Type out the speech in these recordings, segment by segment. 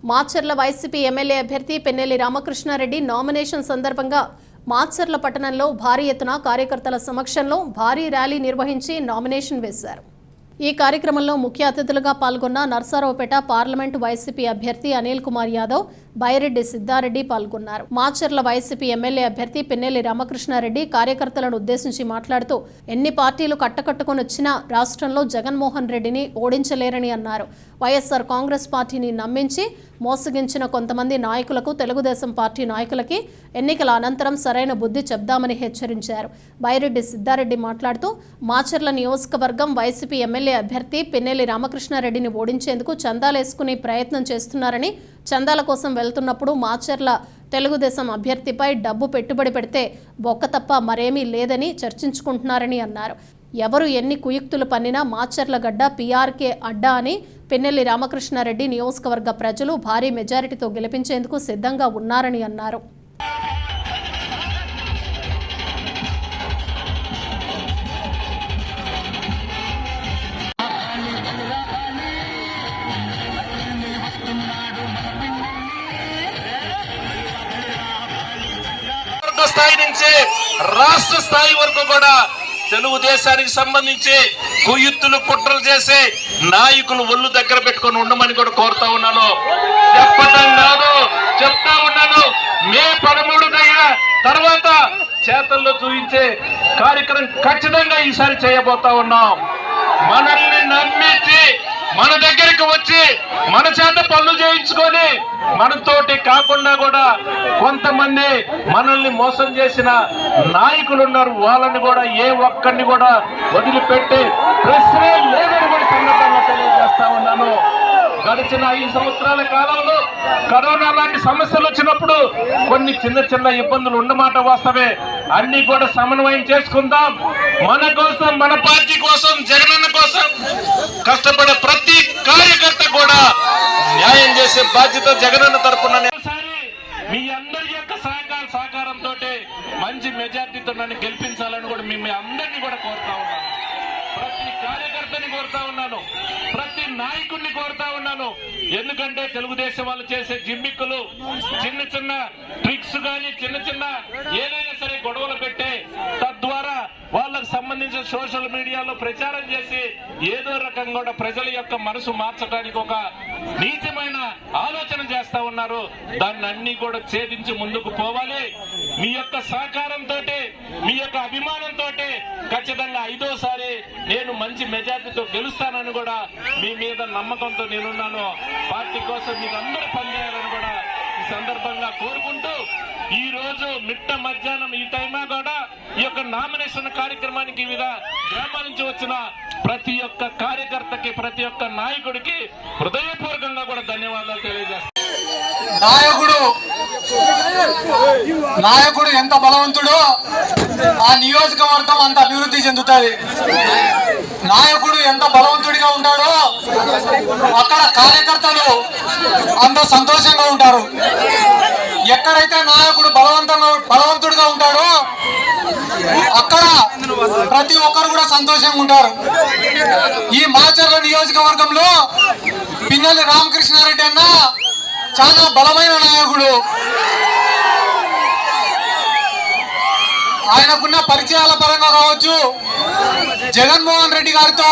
Macherla YCP MLA అభ్యర్థి Pennelli Ramakrishna Reddy nomination సందర్భంగా మాచర్ల పట్టణంలో భారీ ఎత్తున కార్యకర్తల సమక్షంలో భారీ ర్యాలీ నిర్వహించి నామినేషన్ వేశారు. ఈ కార్యక్రమంలో ముఖ్య అతిథులుగా పాల్గొన్న నర్సారావుపేట పార్లమెంటు వైసీపీ అభ్యర్థి అనిల్ కుమార్ యాదవ్, బైరెడ్డి సిద్ధారెడ్డి పాల్గొన్నారు. మాచర్ల వైసీపీ ఎమ్మెల్యే అభ్యర్థి పెన్నెల్లి రామకృష్ణారెడ్డి కార్యకర్తలను ఉద్దేశించి మాట్లాడుతూ ఎన్ని పార్టీలు కట్టకట్టుకుని వచ్చినా రాష్ట్రంలో జగన్మోహన్ రెడ్డిని ఓడించలేరని అన్నారు. వైఎస్ఆర్ కాంగ్రెస్ పార్టీని నమ్మించి మోసగించిన కొంతమంది నాయకులకు తెలుగుదేశం పార్టీ నాయకులకి ఎన్నికల అనంతరం సరైన బుద్ధి చెప్దామని హెచ్చరించారు. బైరెడ్డి సిద్ధారెడ్డి మాట్లాడుతూ మాచర్ల నియోజకవర్గం వైసీపీ ఎమ్మెల్యే అభ్యర్థి పెన్నెల్లి రామకృష్ణారెడ్డిని ఓడించేందుకు చందాలేసుకునే ప్రయత్నం చేస్తున్నారని, చందాల కోసం వెళ్తున్నప్పుడు మాచర్ల తెలుగుదేశం అభ్యర్థిపై డబ్బు పెట్టుబడి పెడితే బొక్క తప్ప మరేమీ లేదని చర్చించుకుంటున్నారని అన్నారు. ఎవరు ఎన్ని కుయుక్తులు పన్నినా మాచర్ల గడ్డ పీఆర్కే అడ్డా అని పెన్నెల్లి రామకృష్ణారెడ్డి నియోజకవర్గ ప్రజలు భారీ మెజారిటీతో గెలిపించేందుకు సిద్ధంగా ఉన్నారని అన్నారు. స్థాయి నుంచి రాష్ట్ర స్థాయి వరకు కూడా తెలుగుదేశానికి సంబంధించి కుయుత్తులు కుట్రలు చేసే నాయకులు ఒళ్ళు దగ్గర పెట్టుకొని ఉండమని కూడా కోరుతా ఉన్నాను. చెప్పటం కాదు, చెప్తా ఉన్నాను. మే 13 తర్వాత చేతల్లో చూపించే కార్యక్రమం ఖచ్చితంగా ఈసారి చేయబోతా ఉన్నాం. మనల్ని నమ్మించి మన దగ్గరికి వచ్చి మన చేత పనులు చేయించుకొని మనతోటి కాకుండా కూడా కొంతమంది మనల్ని మోసం చేసిన నాయకులు ఉన్నారు. వాళ్ళని కూడా ఏ ఒక్కరిని కూడా వదిలిపెట్టి ప్రశ్నే లేదని కూడా సందర్భంగా తెలియజేస్తా ఉన్నాను. గడిచిన 5 సంవత్సరాల కాలంలో కరోనా లాంటి సమస్యలు వచ్చినప్పుడు కొన్ని చిన్న ఇబ్బందులు ఉన్నమాట వాస్తవే. అన్ని కూడా సమన్వయం చేసుకుందాం. మన కోసం, మన పార్టీ కోసం, జగనన్న కోసం కష్టపడే ప్రతి కార్యకర్త కూడా న్యాయం చేసే బాధ్యత జగనన్న తరపున మీ అందరి యొక్క సహకారంతో మంచి మెజార్టీతో నన్ను గెలిపించాలని కూడా మీ అందరినీ కూడా కోరుతా ఉన్నాను. ప్రతి కార్యకర్తని కోరుతా ఉన్నాను, ప్రతి నాయకుడిని కోరుతా ఉన్నాను. ఎందుకంటే తెలుగుదేశం వాళ్ళు చేసే జిమ్మిక్కులు, చిన్న ట్రిక్స్ కానీ చిన్న ఏదైనా సరే గొడవలు పెట్టే తద్వారా వాళ్ళకు సంబంధించిన సోషల్ మీడియాలో ప్రచారం చేసి ఏదో రకంగా కూడా ప్రజల యొక్క మనసు మార్చడానికి ఒక నీచమైన ఆలోచన చేస్తా ఉన్నారు. దాన్ని అన్ని కూడా ఛేదించి ముందుకు పోవాలి. మీ యొక్క సహకారంతో, మీ యొక్క అభిమానంతో ఖచ్చితంగా 5వసారి నేను మంచి మెజార్టీతో గెలుస్తానని కూడా మీ మీద నమ్మకంతో నేనున్నాను. పార్టీ కోసం మీకు అందరూ పనిచేయాలని కూడా ఈ సందర్భంగా కోరుకుంటూ, ఈ రోజు మిట్ట మధ్యాహ్నం ఈ టైమా కూడా ఈ యొక్క నామినేషన్ కార్యక్రమానికి వివిధ గ్రామాల నుంచి వచ్చిన ప్రతి ఒక్క కార్యకర్తకి, ప్రతి ఒక్క నాయకుడికి హృదయపూర్వకంగా కూడా ధన్యవాదాలు తెలియజేస్తాను. నాయకుడు ఎంత బలవంతుడో ఆ నియోజకవర్గం అంత అభివృద్ధి చెందుతుంది. నాయకుడు ఎంత బలవంతుడిగా ఉంటాడో అక్కడ కార్యకర్తలు అంత సంతోషంగా ఉంటారు. ఎక్కడైతే నాయకుడు బలవంతుడిగా ఉంటాడో అక్కడ ప్రతి ఒక్కరు కూడా సంతోషంగా ఉంటారు. ఈ మాచర్ల నియోజకవర్గంలో పెన్నెల్లి రామకృష్ణారెడ్డి అన్న చాలా బలమైన నాయకుడు. ఆయనకున్న పరిచయాల పరంగా కావచ్చు, జగన్మోహన్ రెడ్డి గారితో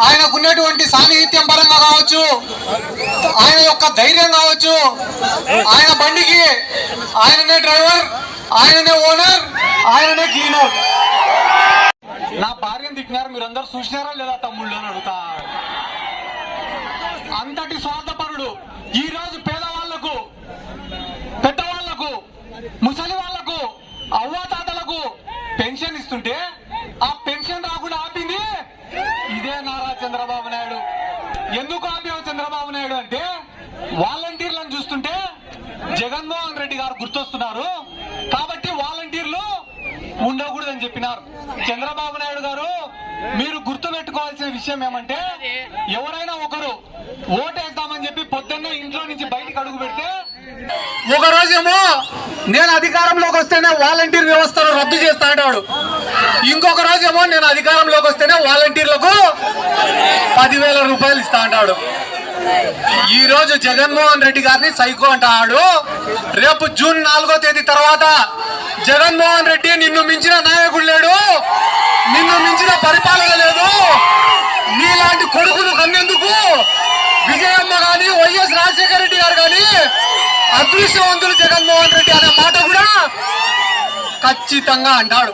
ఆయనకున్నటువంటి సాన్నిహిత్యం పరంగా కావచ్చు, ఆయన యొక్క ధైర్యం కావచ్చు, ఆయన బండికి ఆయననే డ్రైవర్, ఆయననే ఓనర్, ఆయననే క్లీనర్. నా భార్యను తిట్టినారు, మీరందరూ చూసినారా లేదా తమ్ముళ్ళు అని అడుగుతా. అంతటి స్వార్థపరుడు. ఈ రోజు పేదవాళ్లకు, పెద్దవాళ్లకు, ముసలి వాళ్లకు, అవ్వాతాతలకు పెన్షన్ ఇస్తుంటే ఆ పెన్షన్ రాకుండా ఆపింది ఇదే నారా చంద్రబాబు నాయుడు. ఎందుకు ఆపేవు చంద్రబాబు నాయుడు అంటే, వాలంటీర్లను చూస్తుంటే జగన్మోహన్ రెడ్డి గారు గుర్తొస్తున్నారు కాబట్టి వాలంటీర్లు ఉండకూడదని చెప్పినారు. చంద్రబాబు నాయుడు గారు, మీరు గుర్తు పెట్టుకోవాల్సిన విషయం ఏమంటే, ఎవరైనా ఒకరు ఓటేద్దామని చెప్పి పొద్దున్నే ఇంట్లో నుంచి బయటకు అడుగు పెడితే, ఒక రోజేమో నేను అధికారంలోకి వస్తేనే వాలంటీర్ వ్యవస్థను రద్దు చేస్తా అంటాడు, ఇంకొక రోజేమో నేను అధికారంలోకి వస్తేనే వాలంటీర్లకు 10,000 రూపాయలు ఇస్తా అంటాడు. ఈ రోజు జగన్మోహన్ రెడ్డి గారిని సైకో అంటాడు. రేపు జూన్ 4వ తేదీ తర్వాత జగన్మోహన్ రెడ్డి నిన్ను మించిన నాయకుడు లేడు, నిన్ను మించిన పరిపాలన లేదు, నీలాంటి కొడుకును కన్నేందుకు విజయమ్మ గాని వైఎస్ రాజశేఖర రెడ్డి గారు కానీ అదృష్టవంతులు జగన్మోహన్ రెడ్డి అనే మాట కూడా ఖచ్చితంగా అంటాడు.